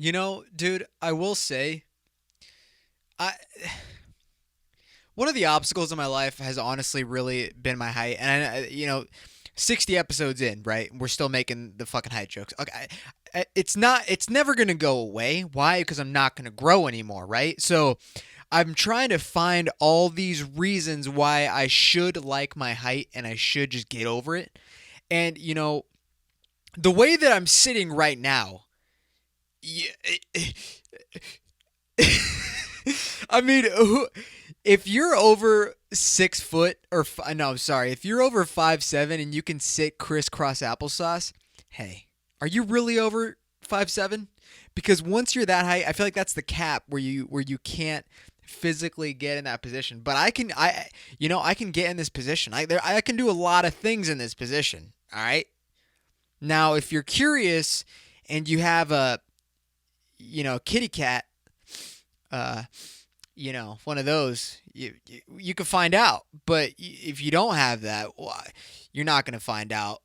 Dude, I will say, I one of the obstacles in my life has honestly really been my height, and 60 episodes in, right? We're still making the fucking height jokes. Okay, it's never gonna go away. Why? Because I'm not gonna grow anymore, right? So I'm trying to find all these reasons why I should like my height and I should just get over it. And the way that I'm sitting right now, yeah, I mean, if you're over 6 foot no, sorry, if you're over 5'7" and you can sit crisscross applesauce, hey, are you really over 5'7"? Because once you're that height, I feel like that's the cap where you can't physically get in that position. But I can get in this position. I can do a lot of things in this position. All right. Now, if you're curious and you have a kitty cat, uh, one of those, you can find out. But if you don't have that, well, you're not gonna find out.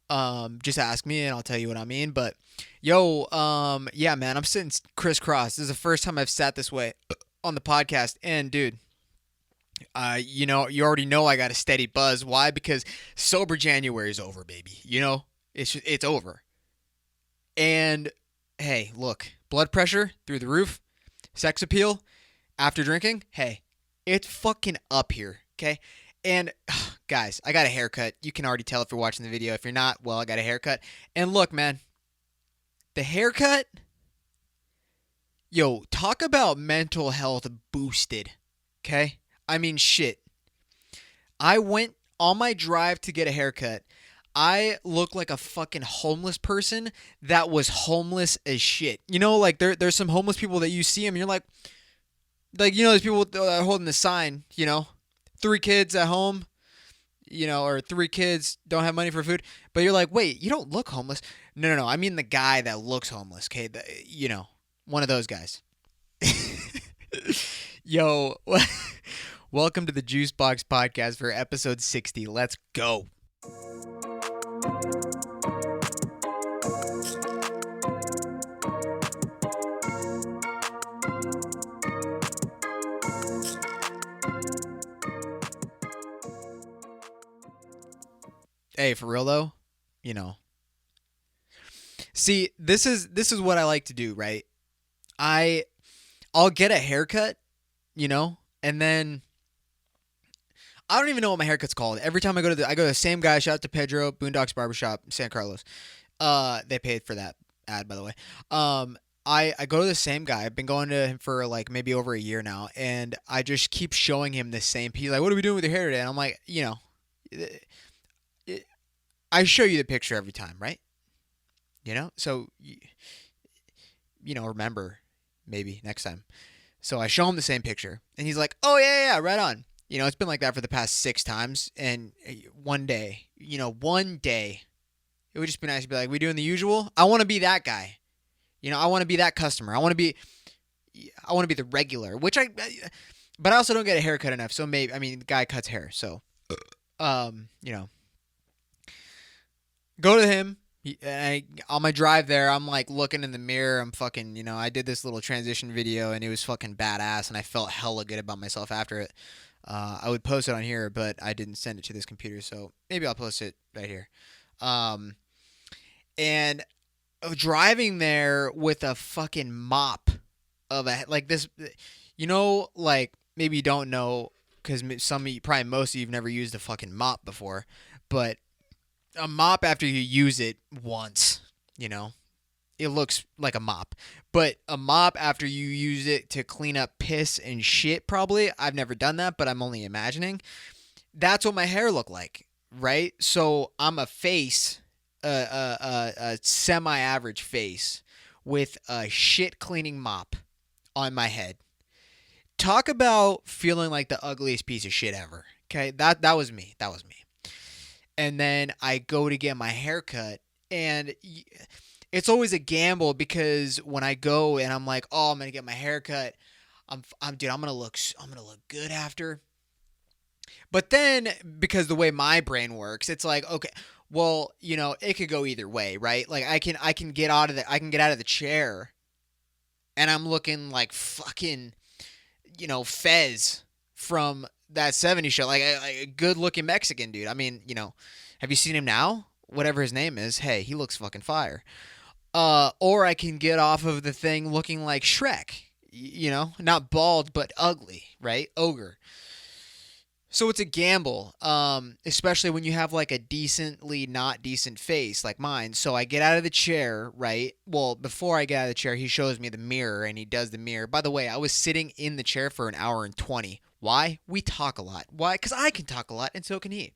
Just ask me and I'll tell you what I mean. But yeah, man, I'm sitting crisscross. This is the first time I've sat this way on the podcast, and dude. You already know I got a steady buzz. Why? Because sober January is over, baby. It's over. And hey, look, blood pressure through the roof, sex appeal after drinking. Hey, it's fucking up here. Okay. And guys, I got a haircut. You can already tell if you're watching the video. If you're not, well, I got a haircut. And look, man, the haircut, talk about mental health boosted. Okay. I mean, shit. I went on my drive to get a haircut. I look like a fucking homeless person that was homeless as shit. Like there's some homeless people that you see them and you're like there's people that are holding the sign, 3 kids at home, or 3 kids don't have money for food. But you're like, wait, you don't look homeless. No. I mean the guy that looks homeless. Okay, one of those guys. Yo, welcome to the Juice Box Podcast for episode 60. Let's go. Hey, for real though, you know. See, this is what I like to do, right? I'll get a haircut, and then I don't even know what my haircut's called. Every time I go to the same guy. Shout out to Pedro, Boondocks Barbershop, San Carlos. They paid for that ad, by the way. I go to the same guy. I've been going to him for like maybe over a year now, and I just keep showing him the same piece. Like, what are we doing with your hair today? And I'm like, I show you the picture every time, right? So remember maybe next time. So I show him the same picture, and he's like, "Oh yeah, right on." It's been like that for the past 6 times, and one day, it would just be nice to be like, "We doing the usual?" I want to be that guy. I want to be that customer. I want to be the regular, but I also don't get a haircut enough. So maybe, I mean, the guy cuts hair, so um, you know, go to him. On my drive there, I'm like looking in the mirror. I'm fucking, I did this little transition video and it was fucking badass, and I felt hella good about myself after it. I would post it on here, but I didn't send it to this computer, so maybe I'll post it right here. And driving there with a fucking mop of a like this, like maybe you don't know because some of you, probably most of you've never used a fucking mop before, but a mop after you use it once, it looks like a mop. But a mop after you use it to clean up piss and shit, probably. I've never done that, but I'm only imagining. That's what my hair looked like, right? So I'm a face, a semi-average face with a shit cleaning mop on my head. Talk about feeling like the ugliest piece of shit ever. Okay, that was me. That was me. And then I go to get my hair cut, and it's always a gamble because when I go and I'm like, oh, I'm gonna get my hair cut, dude, I'm gonna look good after. But then because the way my brain works, it's like, okay, well, it could go either way, right? Like I can get out of the chair and I'm looking like fucking, Fez from that '70s show, like a good looking Mexican dude. I mean, have you seen him now? Whatever his name is, hey, he looks fucking fire. Or I can get off of the thing looking like Shrek, not bald but ugly, right? Ogre. So it's a gamble, especially when you have like a decently not decent face like mine. So I get out of the chair, right? Well, before I get out of the chair, he shows me the mirror and he does the mirror. By the way, I was sitting in the chair for an hour and 20. Why? We talk a lot. Why? Because I can talk a lot and so can he.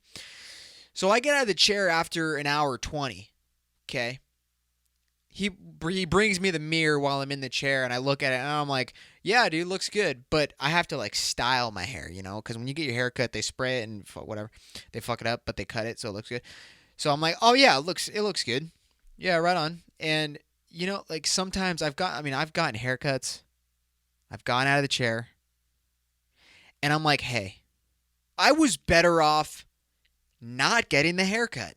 So I get out of the chair after an hour 20, okay? He brings me the mirror while I'm in the chair and I look at it and I'm like, yeah, dude, looks good. But I have to like style my hair, because when you get your hair cut, they spray it and whatever. They fuck it up, but they cut it so it looks good. So I'm like, oh yeah, it looks good. Yeah, right on. And like sometimes I've gotten haircuts. I've gone out of the chair and I'm like, hey, I was better off not getting the haircut.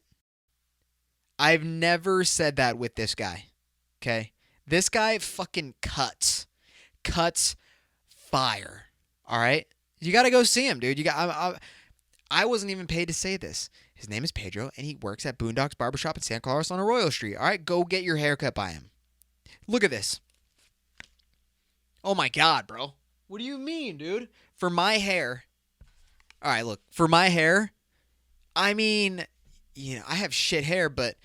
I've never said that with this guy. Okay? This guy fucking cuts. Cuts fire. All right? You got to go see him, dude. I wasn't even paid to say this. His name is Pedro, and he works at Boondocks Barbershop in San Carlos on Arroyo Street. All right? Go get your haircut by him. Look at this. Oh my God, bro. What do you mean, dude? For my hair. All right, look. For my hair, I mean, I have shit hair, but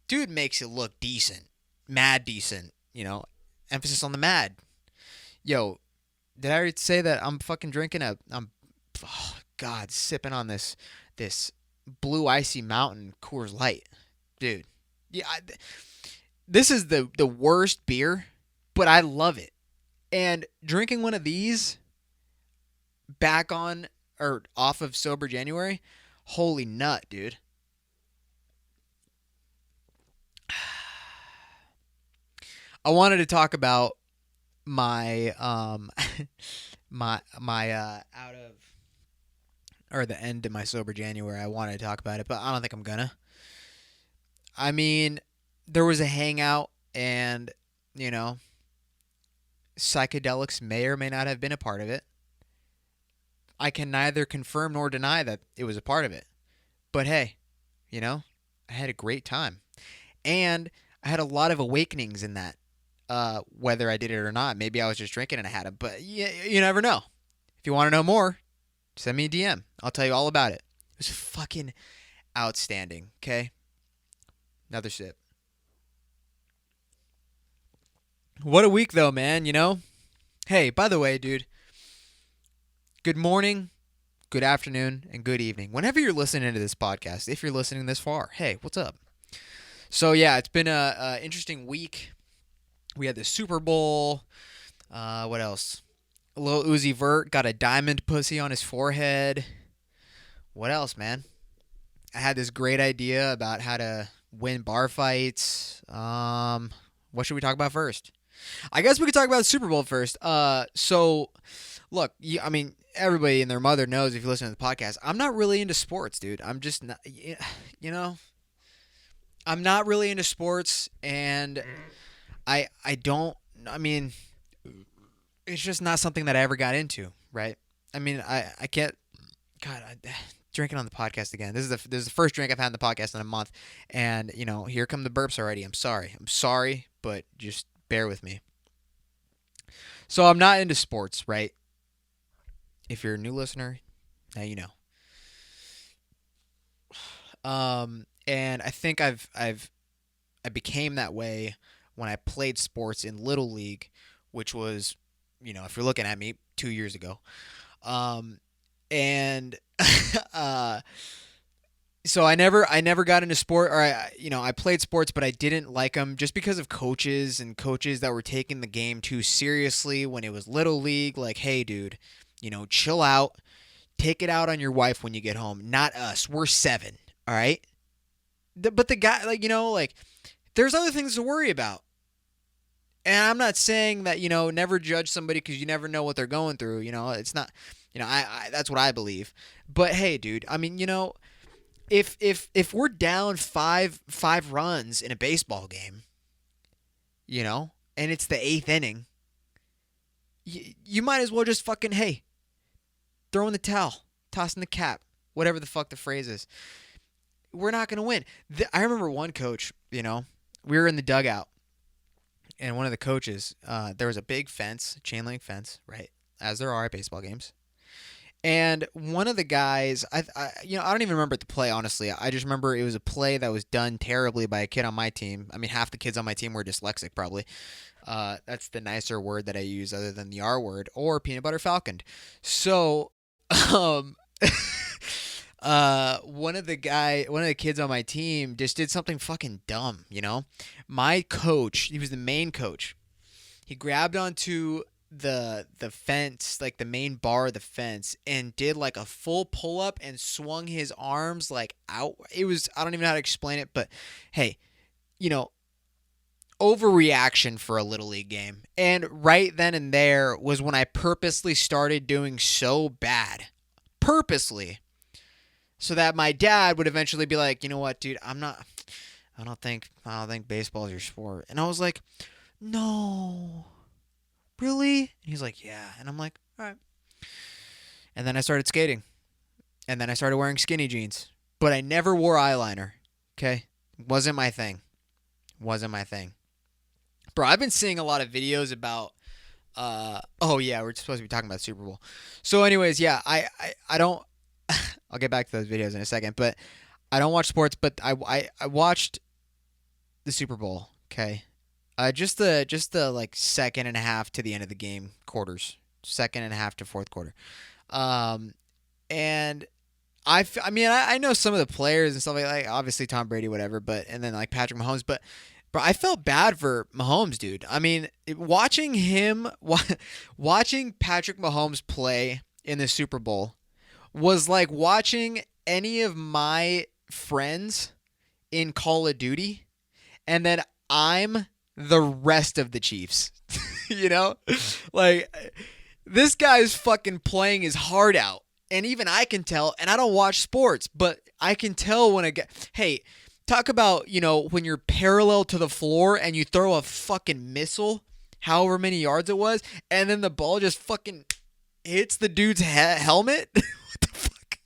dude makes it look decent. Mad decent, Emphasis on the mad. Yo, did I already say that I'm fucking drinking sipping on this blue icy mountain Coors Light. Dude. Yeah, this is the worst beer, but I love it. And drinking one of these back on or off of Sober January, holy nut, dude. I wanted to talk about my my out of or the end of my Sober January. I wanted to talk about it, but I don't think I'm gonna. I mean, there was a hangout and, psychedelics may or may not have been a part of it. I can neither confirm nor deny that it was a part of it. But hey, I had a great time. And I had a lot of awakenings in that. Whether I did it or not. Maybe I was just drinking and I had it. But you never know. If you want to know more, send me a DM. I'll tell you all about it. It was fucking outstanding, okay? Another sip. What a week, though, man, Hey, by the way, dude, good morning, good afternoon, and good evening. Whenever you're listening to this podcast, if you're listening this far, hey, what's up? So, yeah, it's been a interesting week. We had the Super Bowl. What else? Lil Uzi Vert got a diamond pussy on his forehead. What else, man? I had this great idea about how to win bar fights. What should we talk about first? I guess we could talk about the Super Bowl first. So, look, everybody and their mother knows if you listen to the podcast, I'm not really into sports, dude. I'm just not, I'm not really into sports, and I don't. It's just not something that I ever got into, right? I can't. God, drinking on the podcast again. This is the first drink I've had on the podcast in a month, and here come the burps already. I'm sorry, but just bear with me. So I'm not into sports, right? If you're a new listener, now you know. And I think I became that way when I played sports in Little League, which was, if you're looking at me, 2 years ago. And so I never got into sport, or I played sports, but I didn't like them just because of coaches that were taking the game too seriously when it was Little League. Like, hey, dude, chill out, take it out on your wife when you get home. Not us. We're 7, all right. But the guy, there's other things to worry about. And I'm not saying that, never judge somebody because you never know what they're going through. It's not, I that's what I believe. But hey, dude, if we're down five runs in a baseball game, and it's the 8th inning, You might as well just fucking, hey, throw in the towel, toss in the cap, whatever the fuck the phrase is. We're not going to win. I remember one coach, we were in the dugout, and one of the coaches, there was a big fence, chain link fence, right? As there are at baseball games. And one of the guys, I don't even remember the play, honestly. I just remember it was a play that was done terribly by a kid on my team. I mean, half the kids on my team were dyslexic, probably. That's the nicer word that I use other than the R word or peanut butter falconed. So, um, one of the kids on my team just did something fucking dumb. My coach, he was the main coach. He grabbed onto the fence, like the main bar of the fence, and did like a full pull up and swung his arms like out. It was, I don't even know how to explain it, but hey, you know, overreaction for a little league game. And right then and there was when I purposely started doing so bad. Purposely. So that my dad would eventually be like, "You know what, dude? I don't think baseball is your sport." And I was like, "No. Really?" And he's like, "Yeah." And I'm like, "All right." And then I started skating. And then I started wearing skinny jeans. But I never wore eyeliner. Okay? Wasn't my thing. Wasn't my thing. Bro, I've been seeing a lot of videos about oh yeah, we're supposed to be talking about Super Bowl. So anyways, yeah, I don't I'll get back to those videos in a second, but I don't watch sports, but I watched the Super Bowl, okay? Just the like second and a half to the end of the game, quarters. Second and a half to fourth quarter. Um and I mean I know some of the players and stuff like obviously Tom Brady whatever, but and then like Patrick Mahomes, but I felt bad for Mahomes, dude. I mean, watching Patrick Mahomes play in the Super Bowl was like watching any of my friends in Call of Duty, and then I'm the rest of the Chiefs. you know? Like, this guy's fucking playing his heart out. And even I can tell, and I don't watch sports, but I can tell when hey, talk about, when you're parallel to the floor and you throw a fucking missile, however many yards it was, and then the ball just fucking hits the dude's helmet. What the fuck?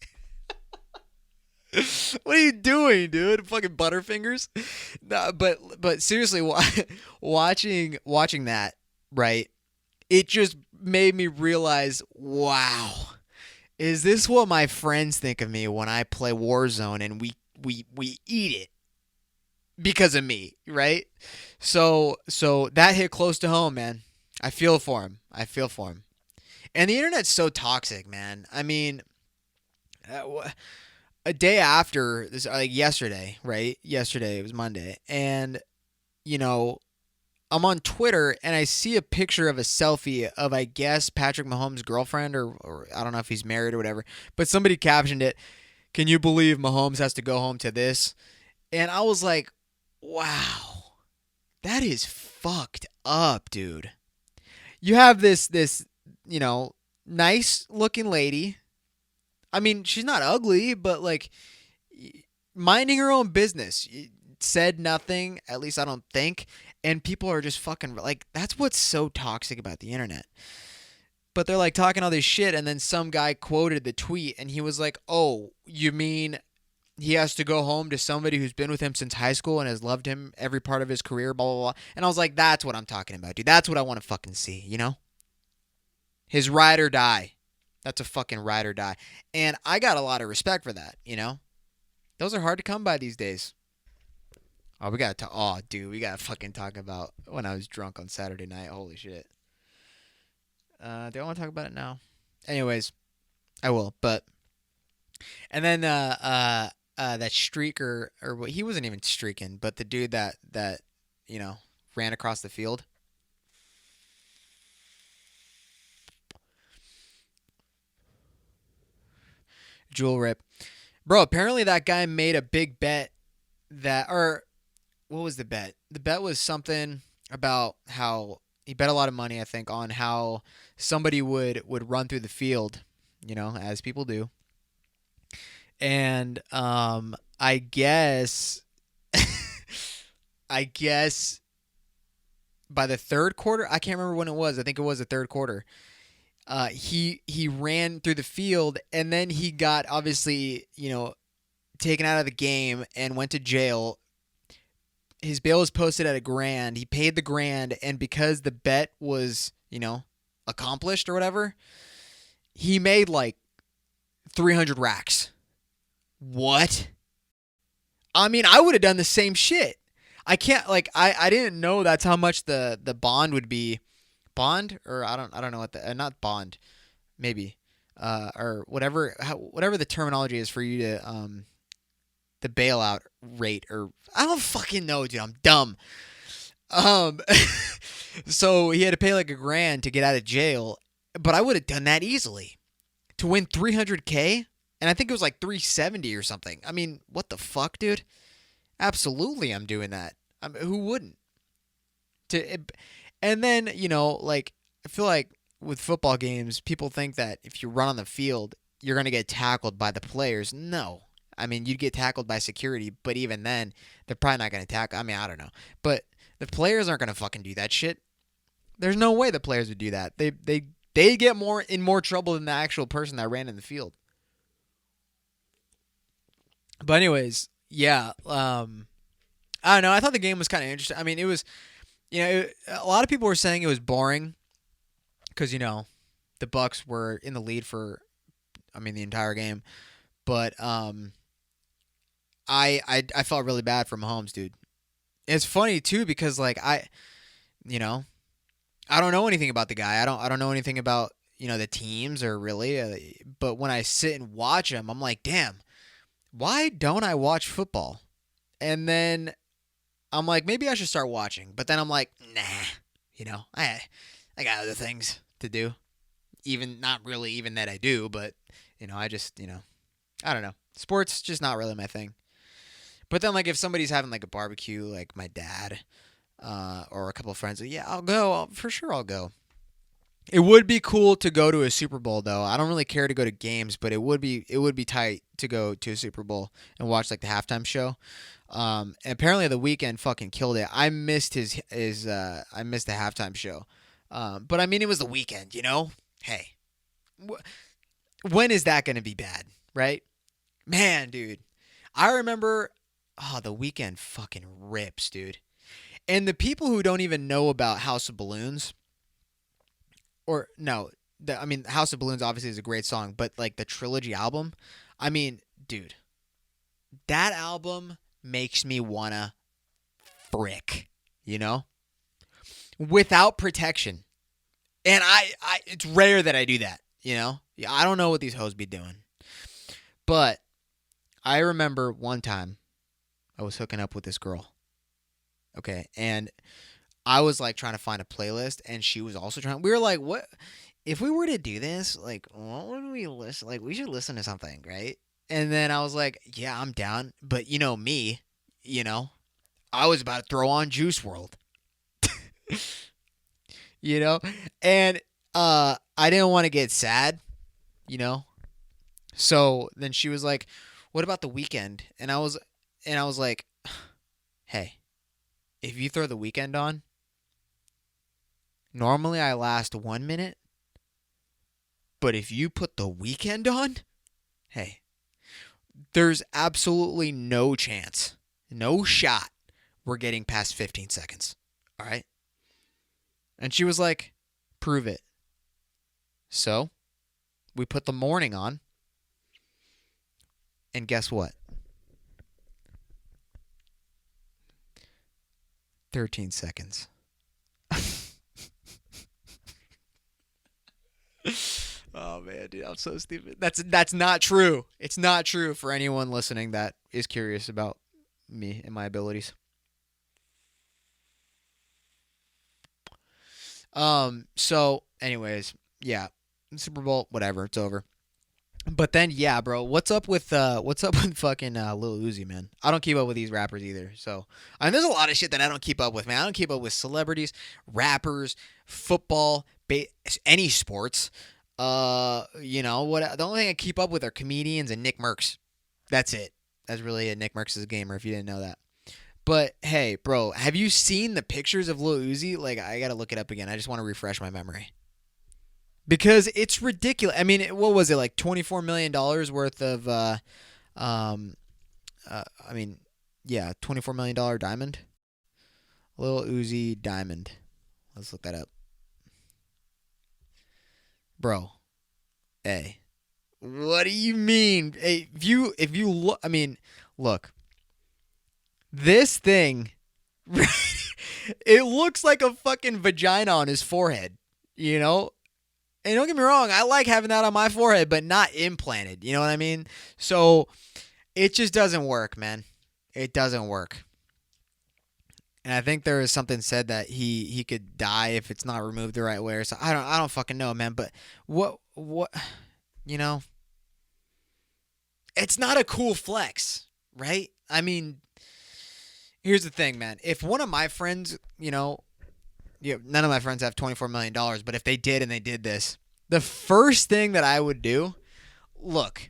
What are you doing, dude? Fucking butterfingers. No, but seriously, watching that, right? It just made me realize, wow, is this what my friends think of me when I play Warzone and we eat it because of me, right? So that hit close to home, man. I feel for him. I feel for him. And the internet's so toxic, man. I mean, a day after this, like yesterday, right? Yesterday, it was Monday, and you know, I'm on Twitter and I see a picture of a selfie of, I guess, Patrick Mahomes' girlfriend, or I don't know if he's married or whatever, but somebody captioned it, "Can you believe Mahomes has to go home to this?" And I was like, wow, that is fucked up, dude. You have this, you know, nice looking lady. I mean, she's not ugly, but like minding her own business. Said nothing, at least I don't think. And people are just fucking like, that's what's so toxic about the internet. But they're like talking all this shit, and then some guy quoted the tweet, and he was like, "Oh, you mean he has to go home to somebody who's been with him since high school and has loved him every part of his career, blah, blah, blah." And I was like, that's what I'm talking about, dude. That's what I want to fucking see, you know? His ride or die. That's a fucking ride or die. And I got a lot of respect for that, you know? Those are hard to come by these days. Oh, we gotta talk. Oh, dude, we gotta fucking talk about when I was drunk on Saturday night. Holy shit. Do I want to talk about it now? Anyways, I will. But and then that streaker, or he wasn't even streaking, but the dude that you know ran across the field. Jewel rip, bro. Apparently that guy made a big bet or what was the bet? The bet was something about how he bet a lot of money, I think, on how somebody would run through the field, as people do. And I guess I guess by the third quarter, I can't remember when it was. I think it was the third quarter. He ran through the field, and then he got obviously taken out of the game and went to jail. His bail was posted at $1,000. He paid the grand, and because the bet was accomplished or whatever, he made like 300 racks. What? I mean, I would have done the same shit. I can't like I didn't know that's how much the bond would be. Bond or I don't know what the not bond, maybe. Or whatever the terminology is for you to the bailout rate, or I don't fucking know, dude. I'm dumb. Um so he had to pay like $1,000 to get out of jail, but I would have done that easily. To win 300K, and I think it was like 370 or something. I mean, what the fuck, dude? Absolutely, I'm doing that. Who wouldn't? And then like I feel like with football games, people think that if you run on the field, you're gonna get tackled by the players. No, I mean you'd get tackled by security, but even then, they're probably not gonna tackle. I mean, I don't know, but the players aren't gonna fucking do that shit. There's no way the players would do that. They get more trouble than the actual person that ran in the field. But anyways, yeah. I don't know. I thought the game was kind of interesting. I mean, it was, a lot of people were saying it was boring because the Bucks were in the lead for, I mean, the entire game. But I felt really bad for Mahomes, dude. It's funny too because like you know, I don't know anything about the guy. I don't know anything about the teams or really. But when I sit and watch him, I'm like, damn, why don't I watch football? And then I'm like, maybe I should start watching. But then I'm like, nah, I got other things to do. Even not really, even that I do, but I just I don't know. Sports just not really my thing. But then like if somebody's having like a barbecue, like my dad, or a couple of friends, yeah, I'll go. For sure, I'll go. It would be cool to go to a Super Bowl though. I don't really care to go to games, but it would be tight to go to a Super Bowl and watch like the halftime show. And apparently the weekend fucking killed it. I missed I missed the halftime show. But I mean it was the weekend, Hey, when is that gonna be bad, right? Man, dude, I remember. Oh, the weekend fucking rips, dude. And the people who don't even know about House of Balloons, or no, I mean House of Balloons obviously is a great song, but like the trilogy album, I mean, dude, that album makes me wanna frick, without protection. And it's rare that I do that. Yeah, I don't know what these hoes be doing, but I remember one time I was hooking up with this girl. Okay, and I was like trying to find a playlist, and she was also trying. We were like, "What if we were to do this? Like, what would we listen? Like, we should listen to something, right?" And then I was like, "Yeah, I'm down." But me, you know, I was about to throw on Juice World, you know, and I didn't want to get sad, you know. So then she was like, "What about the weekend?" And I was like, "Hey, if you throw the weekend on, normally I last 1 minute, but if you put the weekend on, hey, there's absolutely no chance, no shot we're getting past 15 seconds. All right?" And she was like, "Prove it." So we put the morning on, and guess what? 13 seconds. Oh man, dude, I'm so stupid. That's not true. It's not true for anyone listening that is curious about me and my abilities. So anyways, yeah. Super Bowl, whatever, it's over. But then yeah, bro, what's up with fucking Lil Uzi, man? I don't keep up with these rappers either. So, I mean there's a lot of shit that I don't keep up with, man. I don't keep up with celebrities, rappers, football, any sports. What the only thing I keep up with are comedians and Nick Merckx. That's it. That's really it. Nick Merckx is a gamer if you didn't know that. But hey, bro, have you seen the pictures of Lil Uzi? Like, I gotta look it up again. I just want to refresh my memory because it's ridiculous. I mean, what was it like $24 million worth of? Um, I mean, yeah, $24 million diamond. Lil Uzi diamond. Let's look that up, bro. Hey, what do you mean? Hey, if you look, I mean, look, this thing. It looks like a fucking vagina on his forehead, you know? And don't get me wrong, I like having that on my forehead, but not implanted. You know what I mean? So it just doesn't work, man. It doesn't work. And I think there is something said that he could die if it's not removed the right way or so. I don't fucking know, man. But what you know? It's not a cool flex, right? I mean, here's the thing, man. If one of my friends, none of my friends have $24 million, but if they did and they did this, the first thing that I would do, look,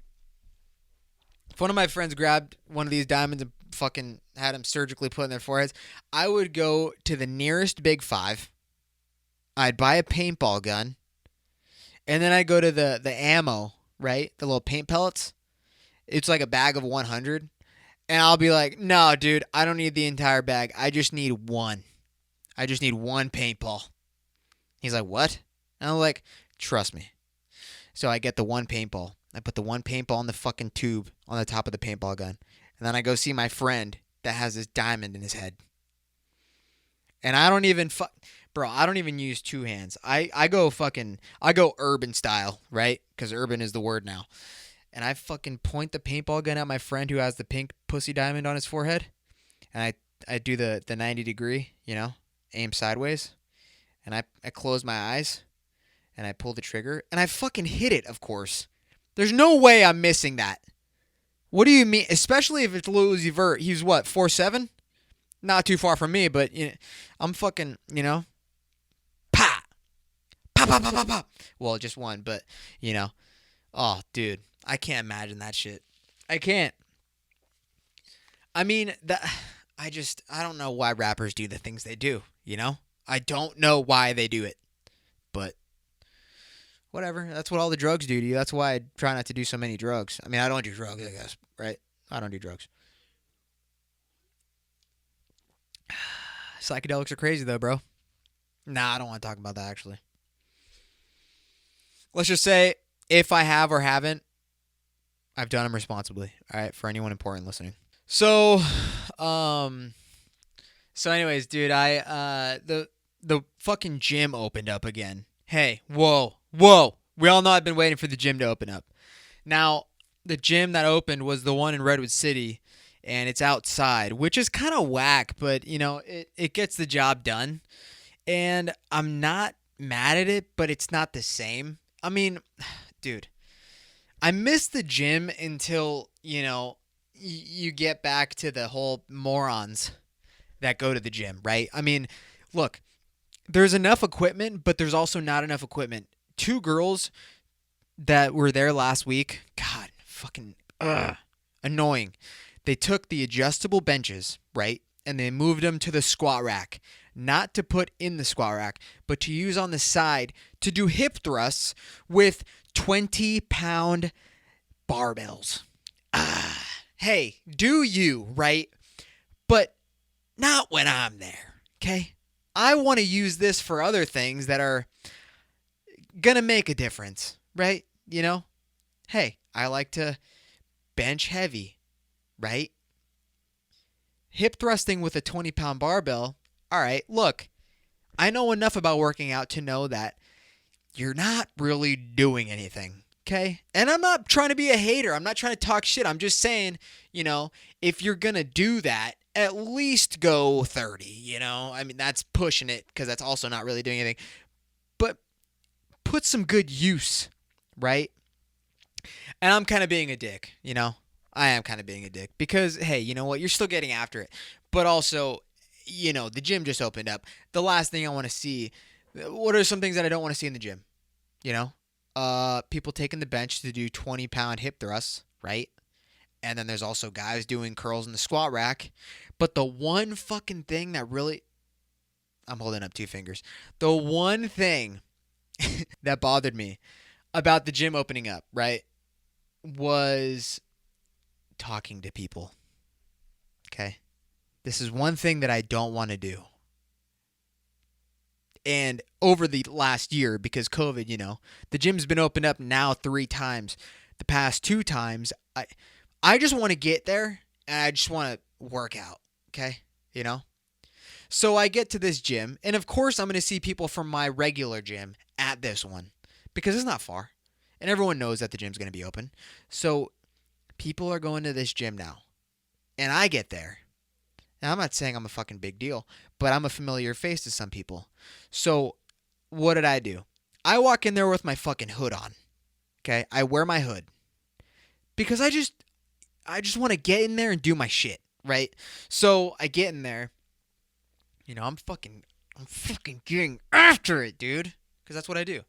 if one of my friends grabbed one of these diamonds and fucking had them surgically put in their foreheads, I would go to the nearest Big Five. I'd buy a paintball gun, and then I'd go to the ammo, right? The little paint pellets. It's like a bag of 100. And I'll be like, no, dude, I don't need the entire bag. I just need one. I just need one paintball. He's like, what? And I'm like, trust me. So I get the one paintball. I put the one paintball in the fucking tube on the top of the paintball gun. And then I go see my friend that has this diamond in his head. And I don't even bro, I don't even use two hands. I go urban style, right? Because urban is the word now. And I fucking point the paintball gun at my friend who has the pink pussy diamond on his forehead. And I do the 90 degree, aim sideways. And I close my eyes. And I pull the trigger. And I fucking hit it, of course. There's no way I'm missing that. What do you mean? Especially if it's Lil Uzi Vert. He's what, 4'7"? Not too far from me, but I'm fucking, pa! Pa, pa, pa, pa, pa. Well, just one, but, oh, dude. I can't imagine that shit. I can't. I mean, I don't know why rappers do the things they do, I don't know why they do it. But whatever. That's what all the drugs do to you. That's why I try not to do so many drugs. I mean, I don't do drugs, I guess, right? I don't do drugs. Psychedelics are crazy, though, bro. Nah, I don't want to talk about that, actually. Let's just say if I have or haven't, I've done them responsibly. All right, for anyone important listening. So, anyways, dude, the fucking gym opened up again. Hey, whoa. We all know I've been waiting for the gym to open up. Now, the gym that opened was the one in Redwood City, and it's outside, which is kind of whack, but it gets the job done. And I'm not mad at it, but it's not the same. I mean, dude, I miss the gym until, you get back to the whole morons that go to the gym, right? I mean, look, there's enough equipment, but there's also not enough equipment. Two girls that were there last week, God, fucking annoying. They took the adjustable benches, right? And they moved them to the squat rack. Not to put in the squat rack, but to use on the side to do hip thrusts with 20-pound barbells. Hey, do you, right? But not when I'm there, okay? I want to use this for other things that are going to make a difference, right? Hey, I like to bench heavy, right? Hip thrusting with a 20-pound barbell. All right, look, I know enough about working out to know that you're not really doing anything, okay? And I'm not trying to be a hater. I'm not trying to talk shit. I'm just saying, if you're going to do that, at least go 30, I mean, that's pushing it because that's also not really doing anything. But put some good use, right? And I'm kind of being a dick, I am kind of being a dick because, hey, you know what? You're still getting after it. But also, the gym just opened up. The last thing I want to see, what are some things that I don't want to see in the gym? People taking the bench to do 20-pound hip thrusts, right? And then there's also guys doing curls in the squat rack. But the one fucking thing that really, I'm holding up two fingers. The one thing that bothered me about the gym opening up, right, was talking to people. Okay? This is one thing that I don't want to do. And over the last year, because COVID, the gym's been opened up now 3 times. The past 2 times, I just want to get there and I just want to work out. Okay? So I get to this gym, and of course I'm going to see people from my regular gym at this one because it's not far. And everyone knows that the gym's going to be open. So people are going to this gym now. And I get there. Now, I'm not saying I'm a fucking big deal, but I'm a familiar face to some people. So what did I do? I walk in there with my fucking hood on. Okay? I wear my hood. Because I just want to get in there and do my shit, right? So I get in there. I'm fucking getting after it, dude. Because that's what I do.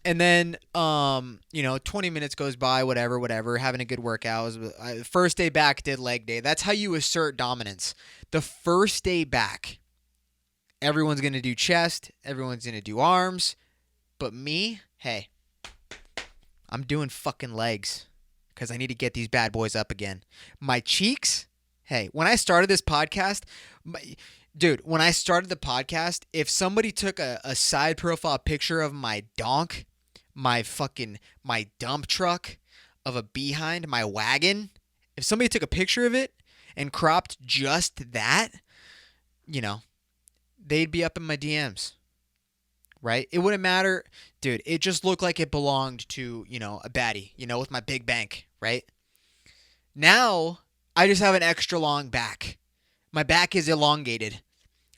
And then, 20 minutes goes by, whatever, having a good workout. First day back, did leg day. That's how you assert dominance. The first day back, everyone's going to do chest. Everyone's going to do arms. But me, hey, I'm doing fucking legs because I need to get these bad boys up again. My cheeks, hey, when I started this podcast, when I started the podcast, if somebody took a side profile picture of my donk, my dump truck of a behind, my wagon, if somebody took a picture of it and cropped just that, they'd be up in my DMs, right? It wouldn't matter. Dude, it just looked like it belonged to, a baddie, with my big bank, right? Now, I just have an extra long back. My back is elongated.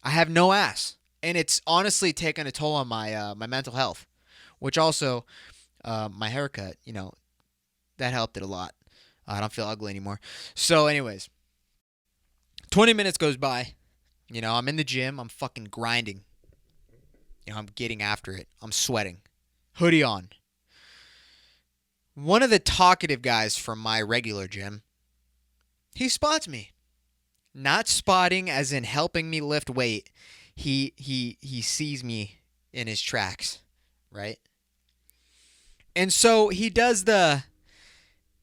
I have no ass. And it's honestly taken a toll on my mental health. Which also, my haircut, that helped it a lot. I don't feel ugly anymore. So anyways, 20 minutes goes by. I'm in the gym. I'm fucking grinding. I'm getting after it. I'm sweating. Hoodie on. One of the talkative guys from my regular gym, he spots me. Not spotting as in helping me lift weight. He sees me in his tracks. Right? And so he does I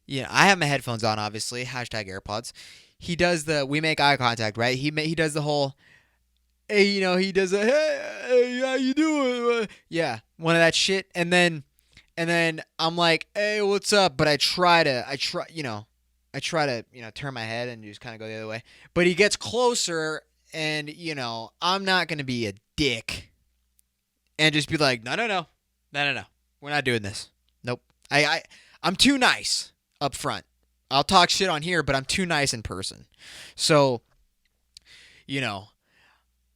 have my headphones on, obviously, #AirPods. He does we make eye contact, right? He does the whole, hey, he does a, hey, how you doing? Yeah, one of that shit. And then I'm like, hey, what's up? But I try to, turn my head and just kind of go the other way. But he gets closer and, I'm not going to be a dick and just be like, no. We're not doing this. Nope. I'm too nice up front. I'll talk shit on here, but I'm too nice in person. So,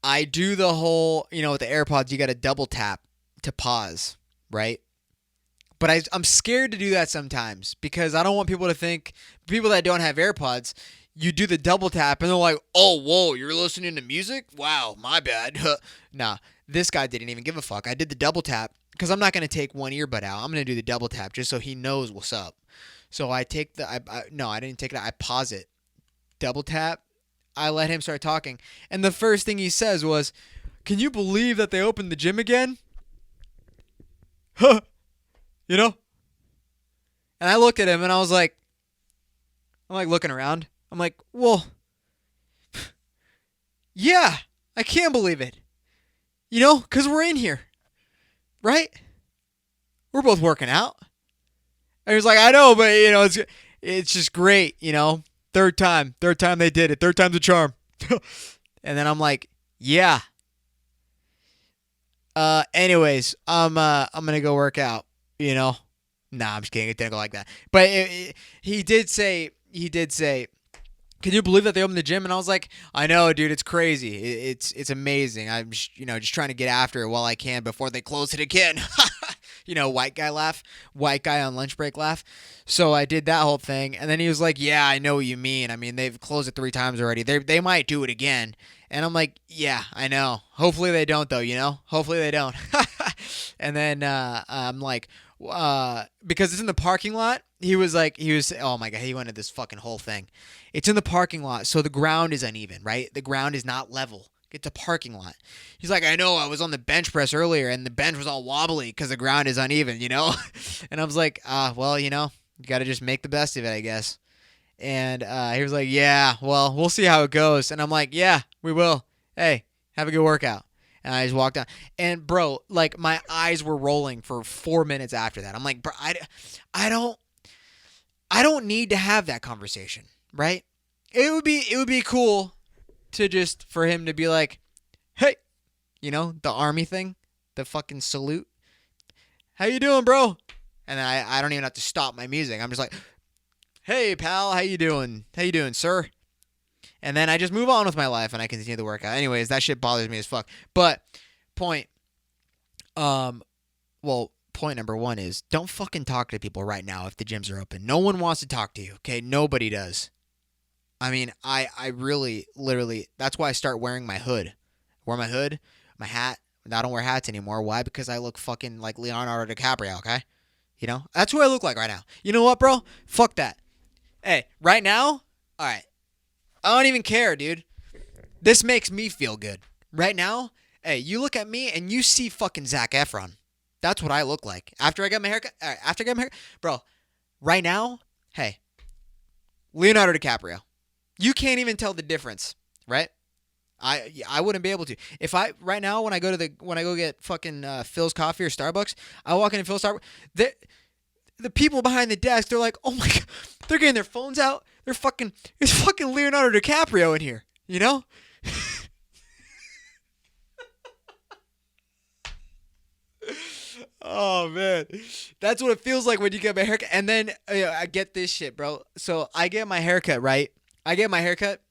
I do the whole, with the AirPods, you got to double tap to pause, right? But I'm scared to do that sometimes because I don't want people to think, people that don't have AirPods, you do the double tap and they're like, oh, whoa, you're listening to music? Wow, my bad. Nah, this guy didn't even give a fuck. I did the double tap because I'm not going to take one earbud out. I'm going to do the double tap just so he knows what's up. So I take no, I didn't take it out. I pause it. Double tap. I let him start talking. And the first thing he says was, can you believe that they opened the gym again? Huh. And I looked at him and I was like, I'm like looking around. I'm like, well, yeah, I can't believe it. Because we're in here. Right? We're both working out. And he was like, I know, but, it's just great, Third time they did it. Third time's a charm. And then I'm like, yeah. Anyways, I'm going to go work out, Nah, I'm just kidding. It didn't go like that. But he did say, can you believe that they opened the gym? And I was like, I know, dude, it's crazy. It's amazing. I'm just trying to get after it while I can before they close it again. White guy laugh, white guy on lunch break laugh. So I did that whole thing. And then he was like, yeah, I know what you mean. I mean, they've closed it 3 times already. They might do it again. And I'm like, yeah, I know. Hopefully they don't though, Hopefully they don't. And then I'm like, because it's in the parking lot oh my God, he went into this fucking whole thing. It's in the parking lot, so the ground is uneven, right? The ground is not level. It's a parking lot. He's like, I know, I was on the bench press earlier and the bench was all wobbly because the ground is uneven, you know? And I was like, well, you got to just make the best of it, I guess. And he was like, yeah, well, we'll see how it goes. And I'm like, yeah, we will. Hey, have a good workout. And I just walked down. And bro, like my eyes were rolling for 4 minutes after that. I'm like, bro, I don't need to have that conversation, right? It would be cool to just for him to be like, hey, the army thing, the fucking salute. How you doing, bro? And then I don't even have to stop my music. I'm just like, hey, pal, how you doing? How you doing, sir? And then I just move on with my life and I continue the workout. Anyways, that shit bothers me as fuck. But point, point number one is don't fucking talk to people right now if the gyms are open. No one wants to talk to you, okay? Nobody does. I mean, I really, literally, that's why I start wearing my hood. Wear my hood, my hat. I don't wear hats anymore. Why? Because I look fucking like Leonardo DiCaprio, okay? That's who I look like right now. You know what, bro? Fuck that. Hey, right now, all right. I don't even care, dude. This makes me feel good. Right now, hey, you look at me and you see fucking Zac Efron. That's what I look like. After I got my haircut, bro, right now, hey, Leonardo DiCaprio. You can't even tell the difference, right? I wouldn't be able to. If I right now when I go get fucking Phil's coffee or Starbucks, I walk into Phil's Starbucks, the people behind the desk, they're like, oh my God, they're getting their phones out. There's fucking Leonardo DiCaprio in here, you know? Oh man, that's what it feels like when you get my haircut. And then I get this shit, bro. So I get my haircut, right? I get my haircut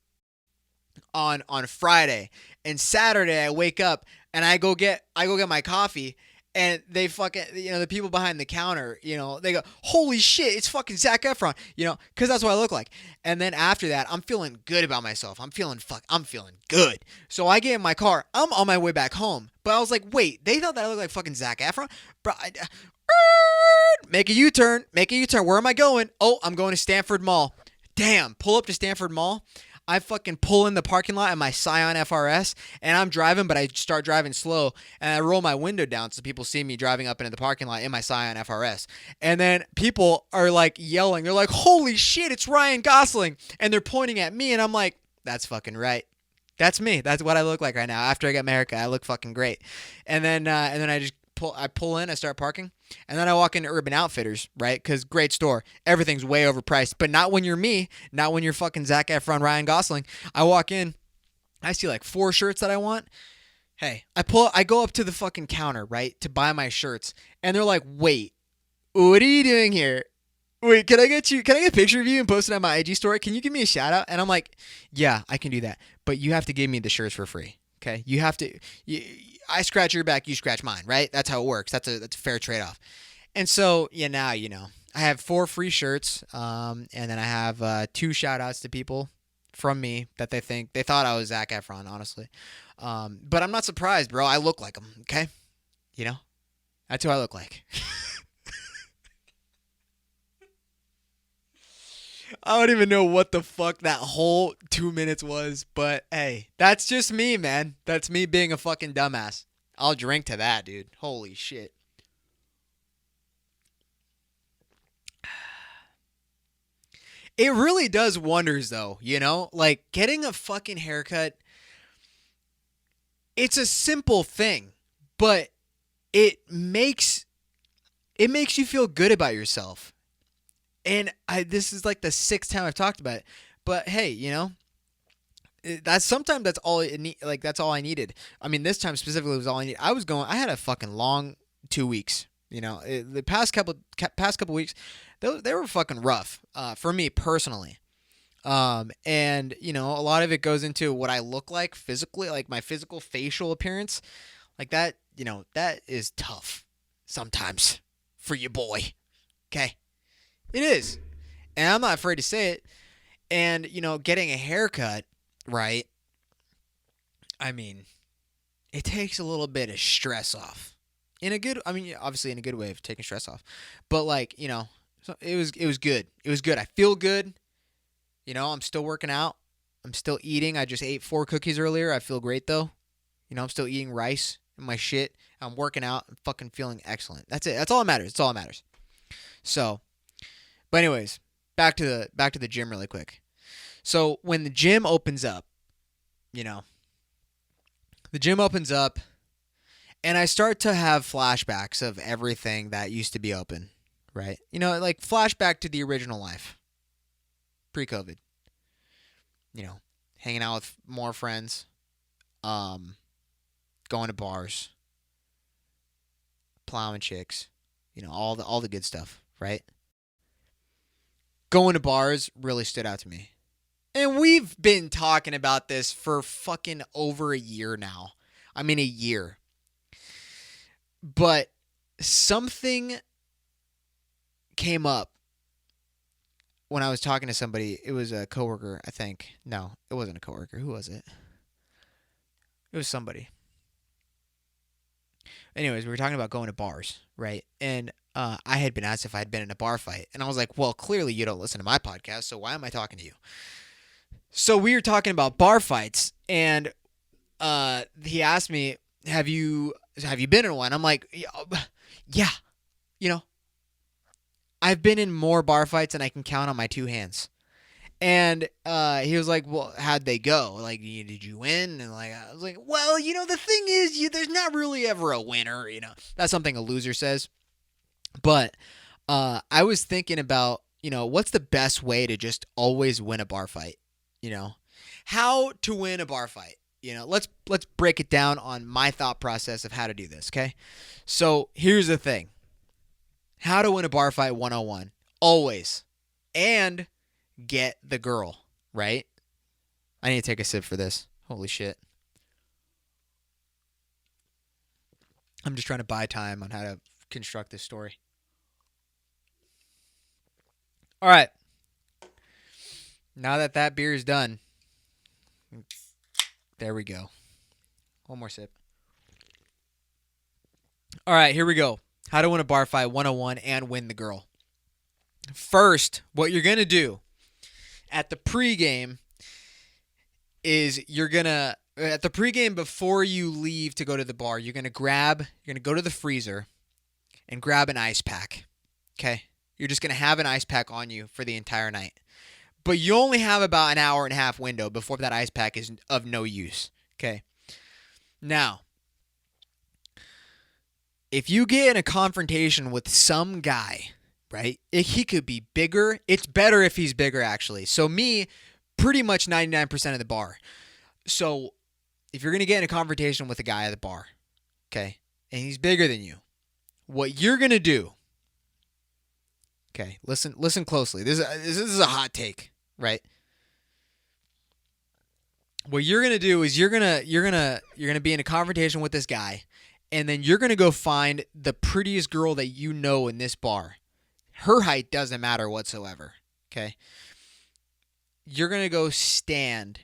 on Friday, and Saturday I wake up and I go get my coffee, and they fucking the people behind the counter, they go, holy shit, it's fucking Zac Efron, because that's what I look like. And then after that, I'm feeling good about myself. I'm feeling good. So I get in my car. I'm on my way back home, but I was like, wait, they thought that I looked like fucking Zac Efron, bro. Make a U-turn. Where am I going? Oh, I'm going to Stanford Mall. Damn, pull up to Stanford Mall. I fucking pull in the parking lot in my Scion FRS, and I'm driving, but I start driving slow, and I roll my window down so people see me driving up into the parking lot in my Scion FRS. And then people are like yelling. They're like, holy shit, it's Ryan Gosling. And they're pointing at me, and I'm like, that's fucking right. That's me. That's what I look like right now. After I get my haircut, I look fucking great. And then I just pull in, I start parking, and then I walk into Urban Outfitters, right? Because great store. Everything's way overpriced, but not when you're me, not when you're fucking Zac Efron, Ryan Gosling. I walk in, I see like 4 shirts that I want. Hey, I go up to the fucking counter, right, to buy my shirts, and they're like, wait, what are you doing here? Wait, can I get a picture of you and post it on my IG story? Can you give me a shout out? And I'm like, yeah, I can do that, but you have to give me the shirts for free. Okay, you have to. I scratch your back, you scratch mine, right? That's how it works. That's a fair trade-off. And so, now I have 4 free shirts, and then I have 2 shout-outs to people from me that they thought I was Zac Efron, honestly. But I'm not surprised, bro. I look like him, okay? That's who I look like. I don't even know what the fuck that whole 2 minutes was, but hey, that's just me, man. That's me being a fucking dumbass. I'll drink to that, dude. Holy shit. It really does wonders, though, Like, getting a fucking haircut, it's a simple thing, but it makes you feel good about yourself. And this is like the 6th time I've talked about it. But hey, that's all it need, like that's all I needed. I mean, this time specifically was all I needed. I had a fucking long 2 weeks. The past couple weeks, they were fucking rough for me personally. And a lot of it goes into what I look like physically, like my physical facial appearance, like that. That is tough sometimes for your boy. Okay. It is. And I'm not afraid to say it. And, getting a haircut, right? I mean, it takes a little bit of stress off. Obviously in a good way of taking stress off. But So it was good. It was good. I feel good. I'm still working out. I'm still eating. I just ate 4 cookies earlier. I feel great though. I'm still eating rice and my shit. I'm working out. I'm fucking feeling excellent. That's it. That's all that matters. That's all that matters. So, but anyways, back to the gym really quick. So when the gym opens up, the gym opens up, and I start to have flashbacks of everything that used to be open, right? Like flashback to the original life, pre-COVID. Hanging out with more friends, going to bars, plowing chicks, all the good stuff, right? Going to bars really stood out to me. And we've been talking about this for fucking over a year now. I mean, a year. But something came up when I was talking to somebody. It was a coworker, I think. No, it wasn't a coworker. Who was it? It was somebody. Anyways, we were talking about going to bars, right? And I had been asked if I had been in a bar fight. And I was like, well, clearly you don't listen to my podcast, so why am I talking to you? So we were talking about bar fights, and he asked me, have you been in one? I'm like, yeah, I've been in more bar fights than I can count on my 2 hands. And he was like, well, how'd they go? Like, did you win? And I was like, well, the thing is, there's not really ever a winner. That's something a loser says. But I was thinking about, what's the best way to just always win a bar fight? How to win a bar fight. Let's break it down on my thought process of how to do this, okay? So here's the thing. How to win a bar fight 101. Always. And get the girl, right? I need to take a sip for this. Holy shit. I'm just trying to buy time on how to construct this story. All right. Now that beer is done, there we go. One more sip. All right, here we go. How to win a bar fight 101 and win the girl. First, what you're going to do at the pregame is at the pregame before you leave to go to the bar, you're going to go to the freezer and grab an ice pack. Okay? You're just going to have an ice pack on you for the entire night. But you only have about an hour and a half window before that ice pack is of no use. Okay? Now, if you get in a confrontation with some guy, right, he could be bigger. It's better if he's bigger, actually. So me, pretty much 99% of the bar. So if you're going to get in a confrontation with a guy at the bar, okay, and he's bigger than you, what you're going to do, okay, listen closely. This is a hot take, right? What you're going to do is you're going to be in a confrontation with this guy, and then you're going to go find the prettiest girl that you know in this bar. Her height doesn't matter whatsoever, okay? You're going to go stand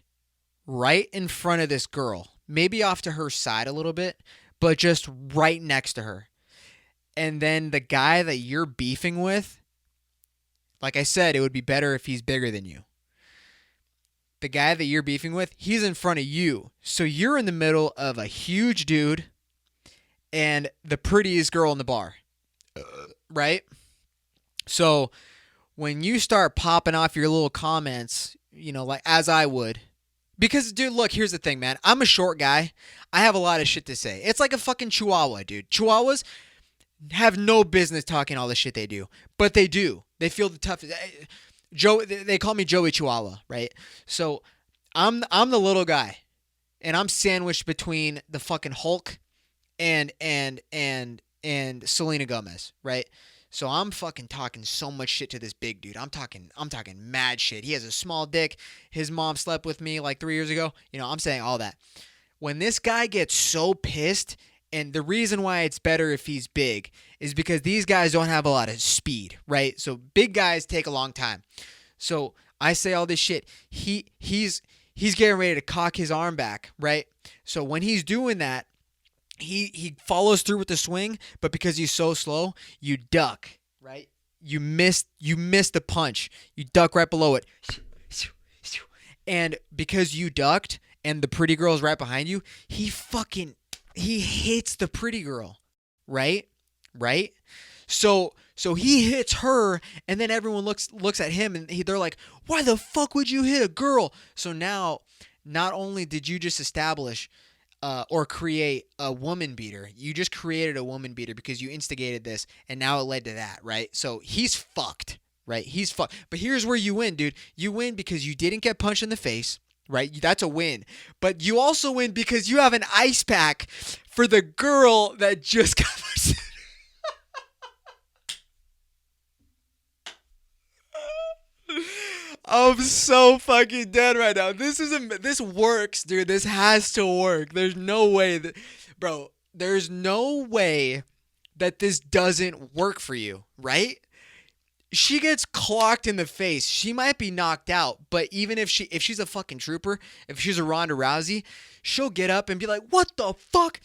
right in front of this girl, maybe off to her side a little bit, but just right next to her. And then the guy that you're beefing with, like I said, it would be better if he's bigger than you. The guy that you're beefing with, he's in front of you. So you're in the middle of a huge dude and the prettiest girl in the bar, right? So when you start popping off your little comments, like as I would, because, dude, look, here's the thing, man. I'm a short guy. I have a lot of shit to say. It's like a fucking chihuahua, dude. Chihuahuas have no business talking all the shit they do, but they do. They feel the toughest. They call me Joey Chihuahua, right? So I'm the little guy, and I'm sandwiched between the fucking Hulk and Selena Gomez, right? So I'm fucking talking so much shit to this big dude. I'm talking mad shit. He has a small dick. His mom slept with me like 3 years ago. I'm saying all that. When this guy gets so pissed, and the reason why it's better if he's big is because these guys don't have a lot of speed, right? So big guys take a long time. So I say all this shit. He's getting ready to cock his arm back, right? So when he's doing that, he follows through with the swing, but because he's so slow, you duck, right? you missed the punch. You duck right below it. And because you ducked and the pretty girl's right behind you, he hits the pretty girl, right? Right? So he hits her, and then everyone looks at him, and they're like, "Why the fuck would you hit a girl?" So now, not only did you just establish or create a woman beater, you just created a woman beater because you instigated this, and now it led to that, right? So he's fucked, right? He's fucked. But here's where you win, dude. You win because you didn't get punched in the face. Right? That's a win. But you also win because you have an ice pack for the girl that just got punched. I'm so fucking dead right now. This works, dude. This has to work. There's no way that, bro. There's no way that this doesn't work for you, right? She gets clocked in the face. She might be knocked out, but even if she's a fucking trooper, if she's a Ronda Rousey, she'll get up and be like, "What the fuck?"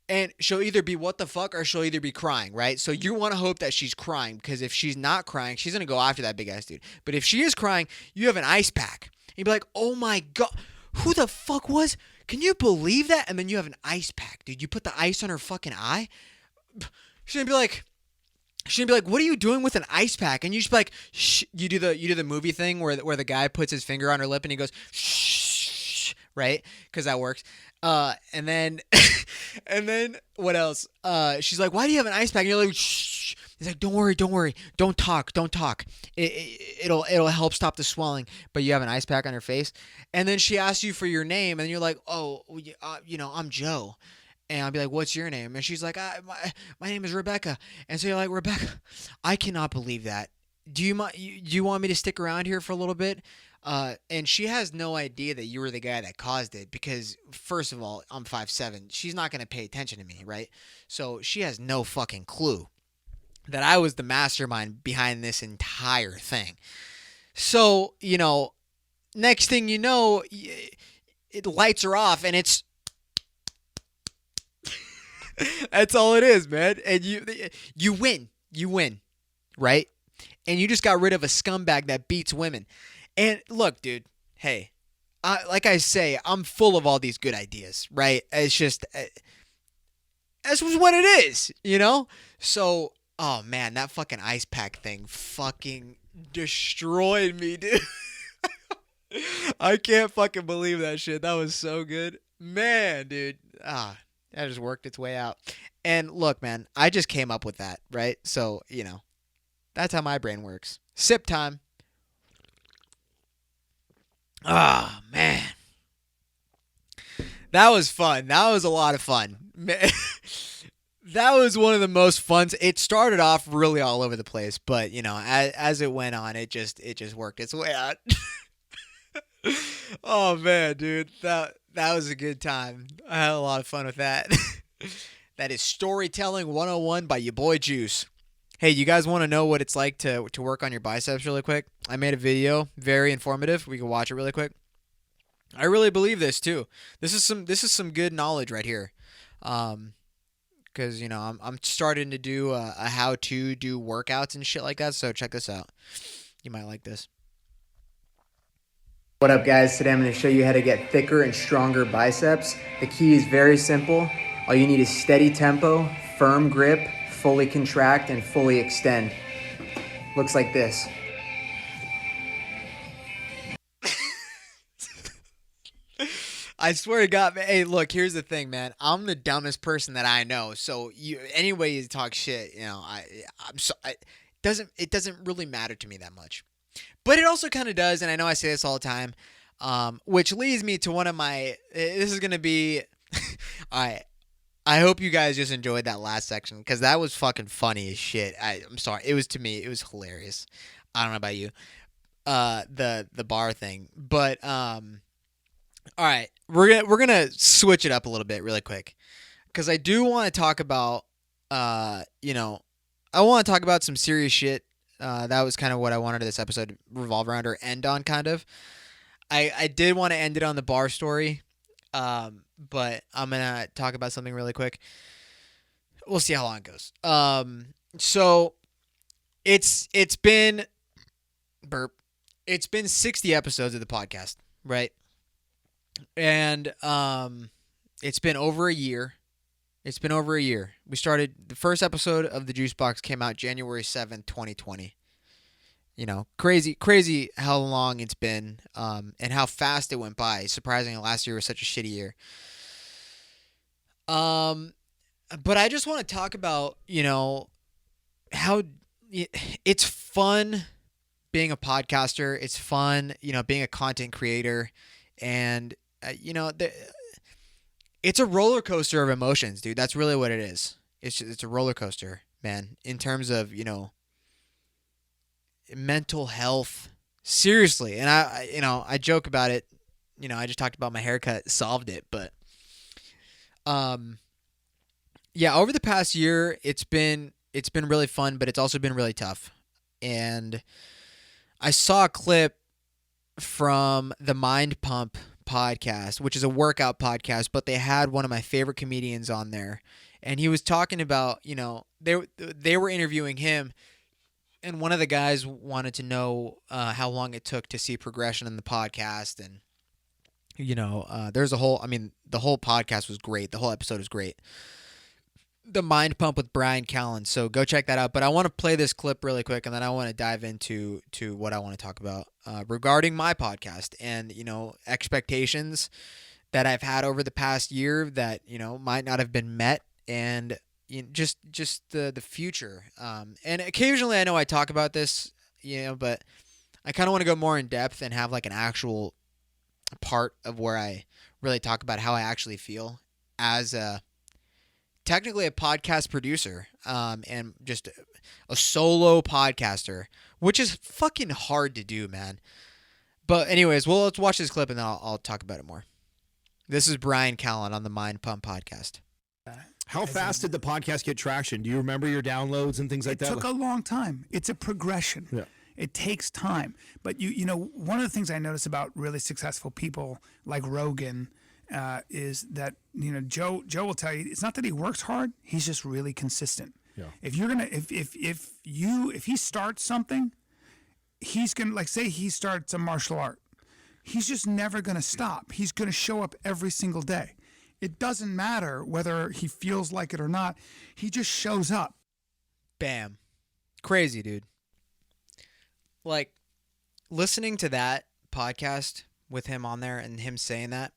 And she'll either be what the fuck or she'll either be crying, right? So you want to hope that she's crying, because if she's not crying, she's going to go after that big ass dude. But if she is crying, you have an ice pack. And you'd be like, "Oh my God, who the fuck was? Can you believe that?" And then you have an ice pack, dude. You put the ice on her fucking eye. She's going to be like, "What are you doing with an ice pack?" And you just be like, "Shh." You do the movie thing where the guy puts his finger on her lip and he goes, "Shh," right? Because that works. And then and then what else? She's like, "Why do you have an ice pack?" And you're like, "Shh." He's like, "Don't worry, don't talk. It'll help stop the swelling." But you have an ice pack on your face, and then she asks you for your name, and you're like, "Oh, I'm Joe." And I'll be like, "What's your name?" And she's like, my name is Rebecca." And so you're like, "Rebecca, I cannot believe that. Do you want me to stick around here for a little bit?" And she has no idea that you were the guy that caused it, because first of all, I'm 5'7". She's not going to pay attention to me, right? So she has no fucking clue that I was the mastermind behind this entire thing. So, next thing you know, it lights her off, and it's that's all it is, man. And you win, right? And you just got rid of a scumbag that beats women. And look, dude, hey, like I say, I'm full of all these good ideas, right? It's just that's what it is, So, oh man, that fucking ice pack thing fucking destroyed me, dude. I can't fucking believe that shit. That was so good, man, dude. That just worked its way out. And look, man, I just came up with that, right? So, that's how my brain works. Sip time. Oh, man. That was fun. That was a lot of fun. That was one of the most fun. It started off really all over the place, but, as it went on, it just worked its way out. Oh, man, dude. That was a good time. I had a lot of fun with that. That is Storytelling 101 by your boy Juice. Hey, you guys want to know what it's like to work on your biceps really quick? I made a video, very informative. We can watch it really quick. I really believe this too. This is some good knowledge right here. Because I'm starting to do a how to do workouts and shit like that. So check this out. You might like this. What up, guys? Today I'm going to show you how to get thicker and stronger biceps. The key is very simple. All you need is steady tempo, firm grip, fully contract, and fully extend. Looks like this. I swear to God, man. Hey, look, here's the thing, man. I'm the dumbest person that I know. So any way you talk shit, it doesn't really matter to me that much. But it also kind of does, and I know I say this all the time, which leads me to one of my. This is gonna be. All right. I hope you guys just enjoyed that last section, because that was fucking funny as shit. I'm sorry. It was, to me, it was hilarious. I don't know about you. The bar thing, but all right, we're gonna switch it up a little bit really quick, because I do want to talk about I want to talk about some serious shit. That was kind of what I wanted this episode to revolve around or end on, kind of. I did want to end it on the bar story, but I'm gonna talk about something really quick. We'll see how long it goes. So it's been burp. It's been 60 episodes of the podcast, right? And it's been over a year. It's been over a year. We started the first episode of the Juice Box came out January 7th, 2020. You know, crazy how long it's been, and how fast it went by. Surprisingly, last year was such a shitty year. Um, but I just want to talk about, how it's fun being a podcaster. It's fun, being a content creator, and it's a roller coaster of emotions, dude. That's really what it is. It's a roller coaster, man. In terms of mental health, seriously. And I joke about it. I just talked about my haircut solved it, but yeah, over the past year, it's been really fun, but it's also been really tough. And I saw a clip from the Mind Pump podcast, which is a workout podcast, but they had one of my favorite comedians on there, and he was talking about, they were interviewing him, and one of the guys wanted to know how long it took to see progression in the podcast, and there's a whole, the whole podcast was great, the whole episode was great. The Mind Pump with Brian Callen. So go check that out. But I want to play this clip really quick, and then I want to dive into what I want to talk about regarding my podcast and expectations that I've had over the past year that might not have been met, and just the future. And occasionally I know I talk about this, but I kind of want to go more in depth and have like an actual part of where I really talk about how I actually feel as technically a podcast producer, and just a solo podcaster, which is fucking hard to do, man. But anyways, well, let's watch this clip and then I'll talk about it more. This is Brian Callen on the Mind Pump podcast. How fast did the podcast get traction? Do you remember your downloads and things like that? It took a long time. It's a progression. Yeah. It takes time. But one of the things I notice about really successful people like Rogan is that Joe will tell you it's not that he works hard, he's just really consistent. Yeah. If you're gonna if he starts something, he's gonna, like, say he starts a martial art, he's just never gonna stop. He's gonna show up every single day. It doesn't matter whether he feels like it or not. He just shows up. Bam. Crazy, dude. Like, listening to that podcast with him on there and him saying that,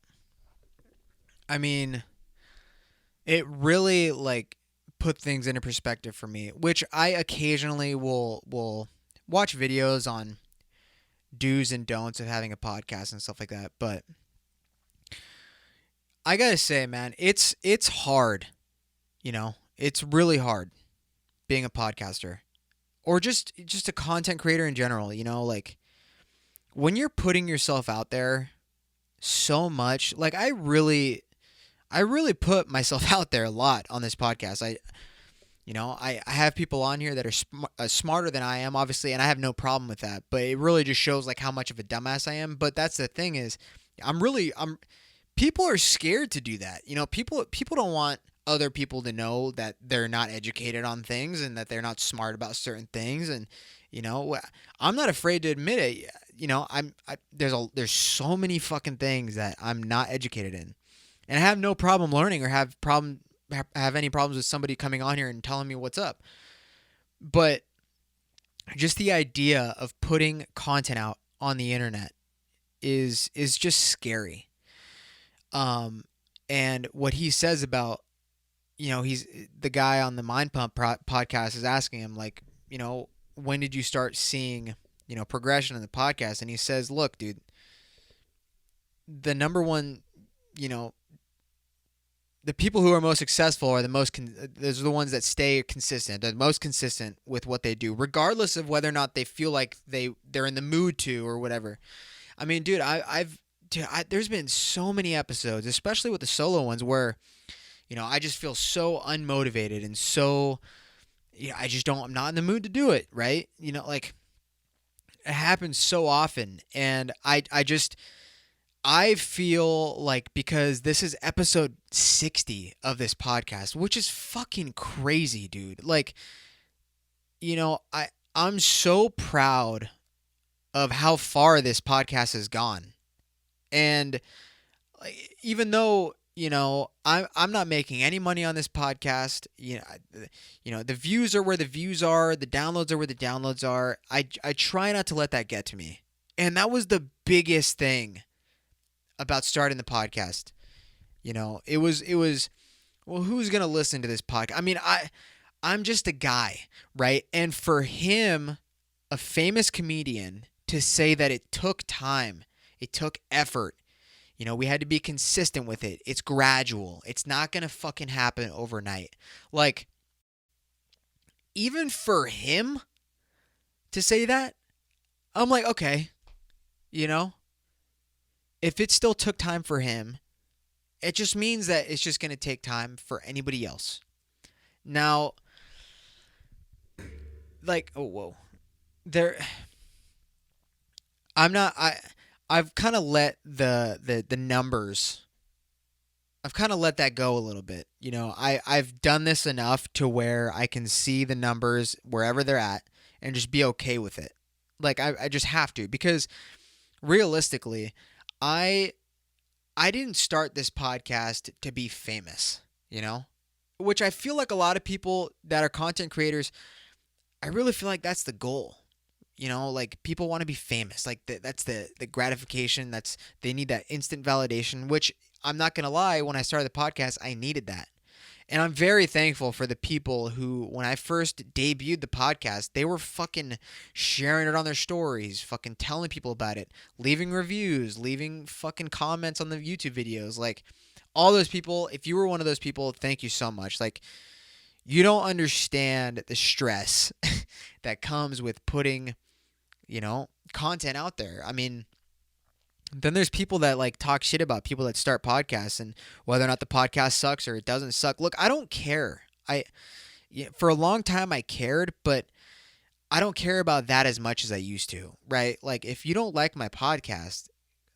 it really like put things into perspective for me, which I occasionally will watch videos on do's and don'ts of having a podcast and stuff like that. But I gotta say, man, it's hard. It's really hard being a podcaster or just a content creator in general. Like when you're putting yourself out there so much, like I really put myself out there a lot on this podcast. I have people on here that are smarter than I am, obviously, and I have no problem with that. But it really just shows like how much of a dumbass I am. But that's the thing is, people are scared to do that. People don't want other people to know that they're not educated on things and that they're not smart about certain things. And I'm not afraid to admit it. There's so many fucking things that I'm not educated in. And I have no problem learning or have any problems with somebody coming on here and telling me what's up. But just the idea of putting content out on the internet is just scary. And what he says about, he's the guy on the Mind Pump podcast is asking him like, when did you start seeing, progression in the podcast? And he says, look, dude, the number one, the people who are most successful are those are the ones that stay consistent, the most consistent with what they do, regardless of whether or not they feel like they're in the mood to or whatever. Dude, there's been so many episodes, especially with the solo ones, where, I just feel so unmotivated and so, I'm not in the mood to do it, right? Like, it happens so often, and I feel like, because this is episode 60 of this podcast, which is fucking crazy, dude. Like, I'm so proud of how far this podcast has gone. And even though, I'm not making any money on this podcast, the views are where the views are, the downloads are where the downloads are. I try not to let that get to me. And that was the biggest thing about starting the podcast. It was well, who's going to listen to this podcast? I mean, I'm just a guy, right? And for him, a famous comedian, to say that it took time, it took effort. We had to be consistent with it. It's gradual. It's not going to fucking happen overnight. Like, even for him to say that, I'm like, okay, if it still took time for him, it just means that it's just going to take time for anybody else. Now, like, oh, whoa. I've kind of let the numbers, I've kind of let that go a little bit. I've done this enough to where I can see the numbers wherever they're at and just be okay with it. Like, I just have to, because realistically, I didn't start this podcast to be famous, which I feel like a lot of people that are content creators, I really feel like that's the goal. Like, people want to be famous. Like, that's the gratification. They need that instant validation, which I'm not going to lie, when I started the podcast, I needed that. And I'm very thankful for the people who, when I first debuted the podcast, they were fucking sharing it on their stories, fucking telling people about it, leaving reviews, leaving fucking comments on the YouTube videos. Like, all those people, if you were one of those people, thank you so much. Like, you don't understand the stress that comes with putting, content out there. I mean, then there's people that like talk shit about people that start podcasts and whether or not the podcast sucks or it doesn't suck. Look, I don't care. For a long time I cared, but I don't care about that as much as I used to, right? Like, if you don't like my podcast,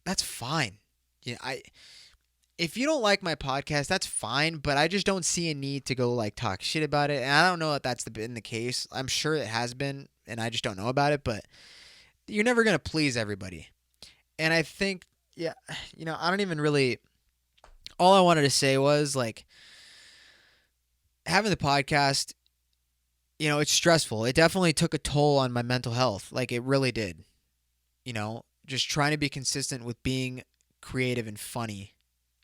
that's fine. If you don't like my podcast, that's fine, but I just don't see a need to go like talk shit about it. And I don't know if that's been the case. I'm sure it has been, and I just don't know about it, but you're never going to please everybody. And I think, I don't even really, all I wanted to say was, like, having the podcast, it's stressful. It definitely took a toll on my mental health. Like, it really did. Just trying to be consistent with being creative and funny.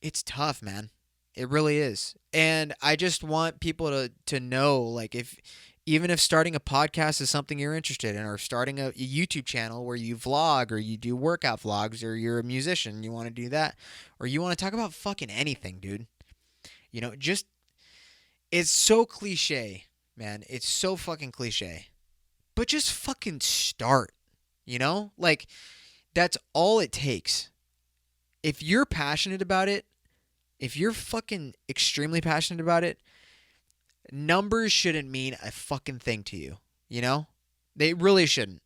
It's tough, man. It really is. And I just want people to know, like, even if starting a podcast is something you're interested in, or starting a YouTube channel where you vlog or you do workout vlogs, or you're a musician, you want to do that, or you want to talk about fucking anything, dude. Just, it's so cliche, man. It's so fucking cliche. But just fucking start, Like, that's all it takes. If you're passionate about it, if you're fucking extremely passionate about it, numbers shouldn't mean a fucking thing to you, They really shouldn't.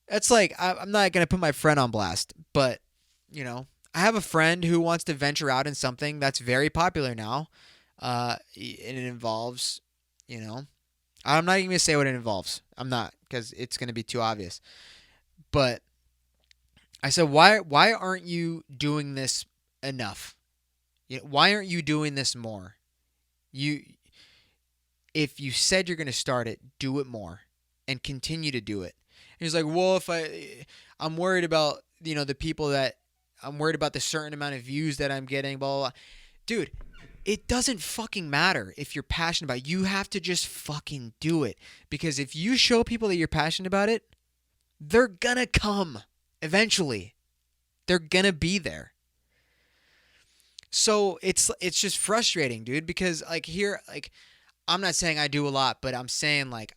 It's like, I'm not going to put my friend on blast, but, I have a friend who wants to venture out in something that's very popular now, and it involves, I'm not even going to say what it involves. I'm not, because it's going to be too obvious. But I said, why aren't you doing this enough? Why aren't you doing this more? If you said you're going to start it, do it more and continue to do it. And he's like, well, I'm worried about, the people that I'm worried about, the certain amount of views that I'm getting, blah, blah, blah. Dude, it doesn't fucking matter if you're passionate about it. You have to just fucking do it. Because if you show people that you're passionate about it, they're gonna come eventually. They're gonna be there. So it's just frustrating, dude, because I'm not saying I do a lot, but I'm saying, like,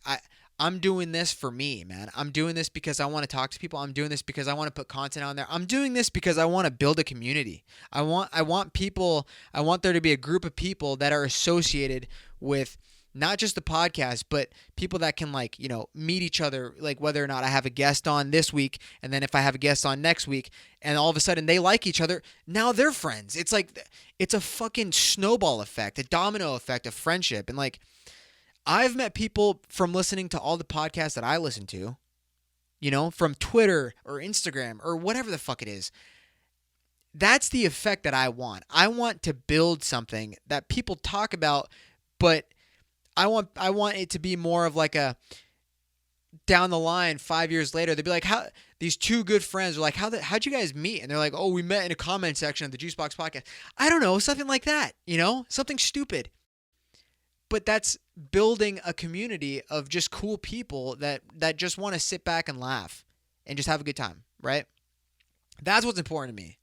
I'm doing this for me, man. I'm doing this because I want to talk to people. I'm doing this because I want to put content on there. I'm doing this because I want to build a community. I want there to be a group of people that are associated with not just the podcast, but people that can, like, meet each other, like, whether or not I have a guest on this week, and then if I have a guest on next week, and all of a sudden they like each other, now they're friends. It's like, it's a fucking snowball effect, a domino effect of friendship. And, like, I've met people from listening to all the podcasts that I listen to, from Twitter or Instagram or whatever the fuck it is. That's the effect that I want. I want to build something that people talk about, but I want it to be more of like a down the line 5 years later, they'd be like, how these two good friends are like, how'd you guys meet? And they're like, oh, we met in a comment section of the Juicebox podcast. I don't know, something like that, something stupid. But that's building a community of just cool people that just want to sit back and laugh and just have a good time, right? That's what's important to me.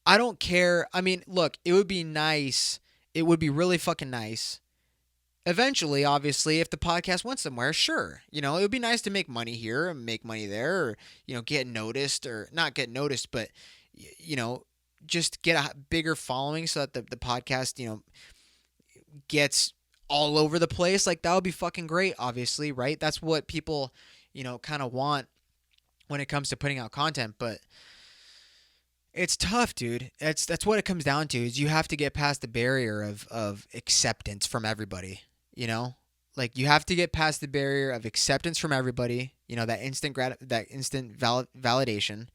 I don't care. I mean, look, it would be nice. It would be really fucking nice. Eventually, obviously, if the podcast went somewhere, sure. It would be nice to make money here and make money there, or, get noticed, or not get noticed, but, just get a bigger following so that the podcast, gets all over the place. Like, that would be fucking great, obviously, right? That's what people, kind of want when it comes to putting out content, but it's tough, dude. That's what it comes down to, is you have to get past the barrier of acceptance from everybody, Like, you have to get past the barrier of acceptance from everybody, that instant validation.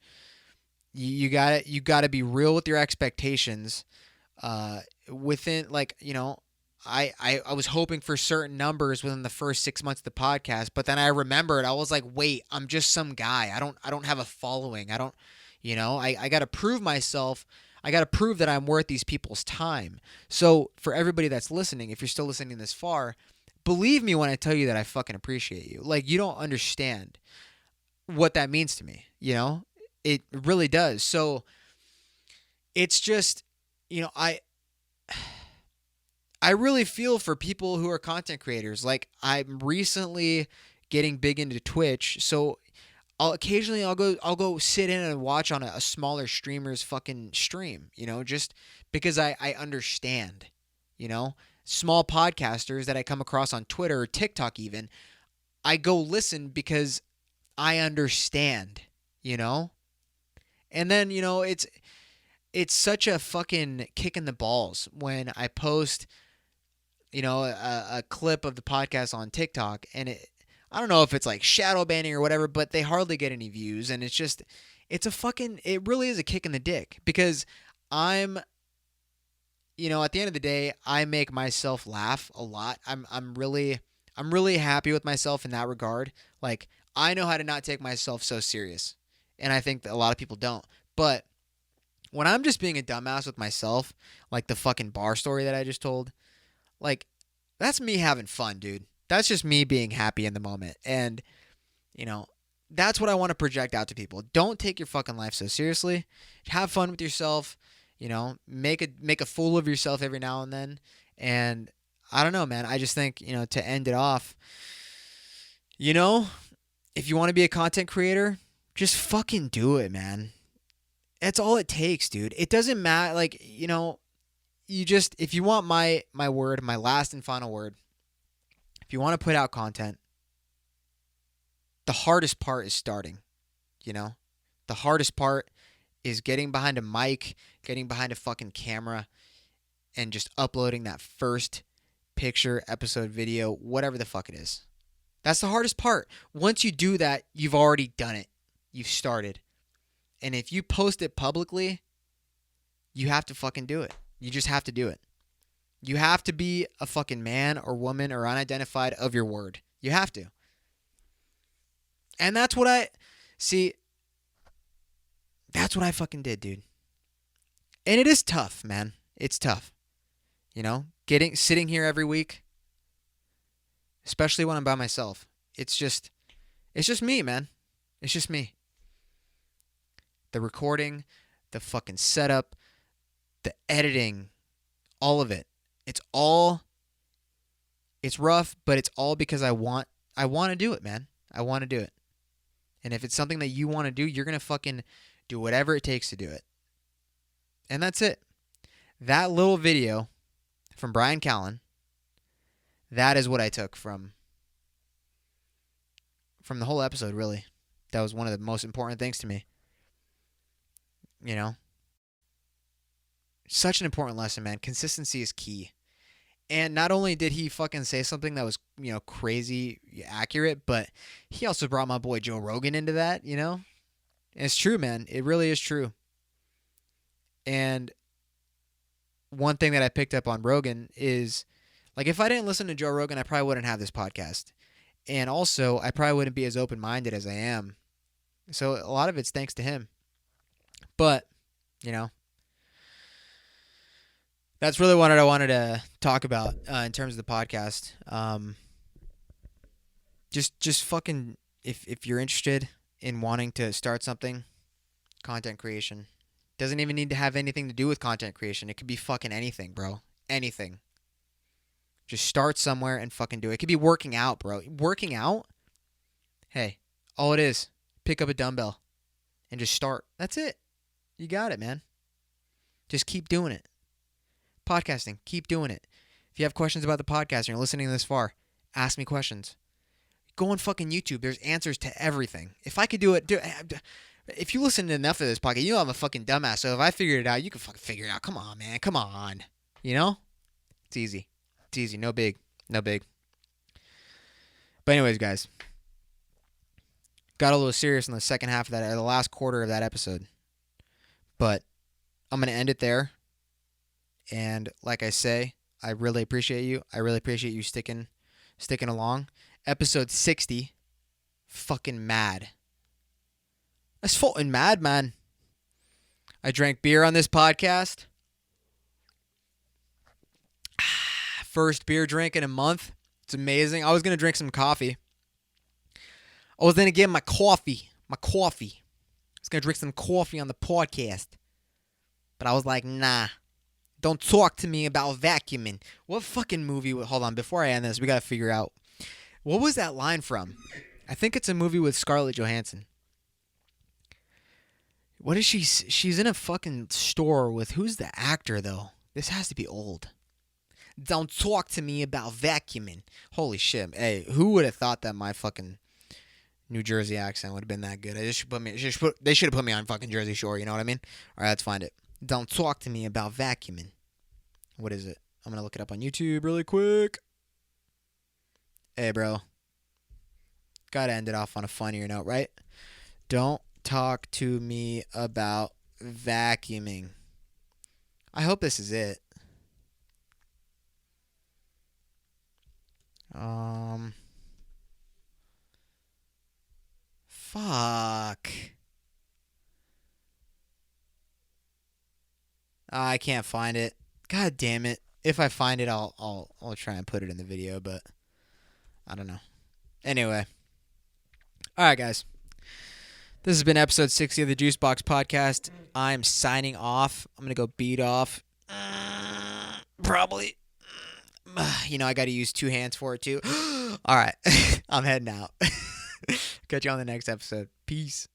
You got to be real with your expectations within, like, I was hoping for certain numbers within the first 6 months of the podcast, but then I remembered, I was like, wait, I'm just some guy. I don't have a following. I don't, I got to prove myself. I got to prove that I'm worth these people's time. So for everybody that's listening, if you're still listening this far, believe me when I tell you that I fucking appreciate you. Like, you don't understand what that means to me. It really does. So it's just, I really feel for people who are content creators. Like, I'm recently getting big into Twitch, so I'll go sit in and watch on a smaller streamer's fucking stream, just because I understand, small podcasters that I come across on Twitter or TikTok even, I go listen because I understand, and then, it's such a fucking kick in the balls when I post, a clip of the podcast on TikTok, and I don't know if it's like shadow banning or whatever, but they hardly get any views, and it really is a kick in the dick, because I'm, at the end of the day, I make myself laugh a lot. I'm really happy with myself in that regard. Like, I know how to not take myself so serious, and I think that a lot of people don't. But when I'm just being a dumbass with myself, like the fucking bar story that I just told, like, that's me having fun, dude. That's just me being happy in the moment. And, that's what I want to project out to people. Don't take your fucking life so seriously. Have fun with yourself. Make a fool of yourself every now and then. And I don't know, man. I just think, to end it off, if you want to be a content creator, just fucking do it, man. That's all it takes, dude. It doesn't matter. Like, if you want my word, my last and final word, if you want to put out content, the hardest part is starting, The hardest part is getting behind a mic, getting behind a fucking camera, and just uploading that first picture, episode, video, whatever the fuck it is. That's the hardest part. Once you do that, you've already done it. You've started. And if you post it publicly, you have to fucking do it. You just have to do it. You have to be a fucking man or woman or unidentified of your word. You have to. And that's what I fucking did, dude. And it is tough, man. It's tough. Sitting here every week, especially when I'm by myself. It's just me, man. It's just me. The recording, the fucking setup, the editing, all of it. It's rough, but it's all because I want to do it, man. I want to do it. And if it's something that you want to do, you're going to fucking do whatever it takes to do it. And that's it. That little video from Brian Callen, that is what I took from the whole episode, really. That was one of the most important things to me. Such an important lesson, man. Consistency is key. And not only did he fucking say something that was, crazy accurate, but he also brought my boy Joe Rogan into that, And it's true, man. It really is true. And one thing that I picked up on Rogan is, like, if I didn't listen to Joe Rogan, I probably wouldn't have this podcast. And also, I probably wouldn't be as open-minded as I am. So a lot of it's thanks to him. But, that's really what I wanted to talk about in terms of the podcast. Just fucking, if you're interested in wanting to start something, content creation. Doesn't even need to have anything to do with content creation. It could be fucking anything, bro. Anything. Just start somewhere and fucking do it. It could be working out, bro. Working out? Hey, all it is, pick up a dumbbell and just start. That's it. You got it, man. Just keep doing it. Podcasting, keep doing it. If you have questions about the podcast and you're listening this far, ask me questions. Go on fucking YouTube. There's answers to everything. If I could do it, if you listen to enough of this podcast, you know I'm a fucking dumbass. So if I figured it out, you can fucking figure it out. Come on, man. Come on. It's easy. It's easy. No big. But anyways, guys. Got a little serious in the second half of that, or the last quarter of that episode. But I'm going to end it there. And like I say, I really appreciate you. I really appreciate you sticking along. Episode 60. Fucking mad. That's fucking mad, man. I drank beer on this podcast. First beer drink in a month. It's amazing. I was going to drink some coffee. I was going to get my coffee. I was going to drink some coffee on the podcast. But I was like, nah. Don't talk to me about vacuuming. What fucking movie? Hold on. Before I end this, we got to figure out. What was that line from? I think it's a movie with Scarlett Johansson. What is she? She's in a fucking store with, who's the actor, though? This has to be old. Don't talk to me about vacuuming. Holy shit. Hey, who would have thought that my fucking New Jersey accent would have been that good? They should have put me on fucking Jersey Shore, you know what I mean? All right, let's find it. Don't talk to me about vacuuming. What is it? I'm going to look it up on YouTube really quick. Hey, bro. Gotta end it off on a funnier note, right? Don't talk to me about vacuuming. I hope this is it. Fuck. I can't find it. God damn it. If I find it, I'll try and put it in the video, but I don't know. Anyway. All right, guys. This has been episode 60 of the Juice Box Podcast. I'm signing off. I'm going to go beat off. Probably. I got to use two hands for it, too. All right. I'm heading out. Catch you on the next episode. Peace.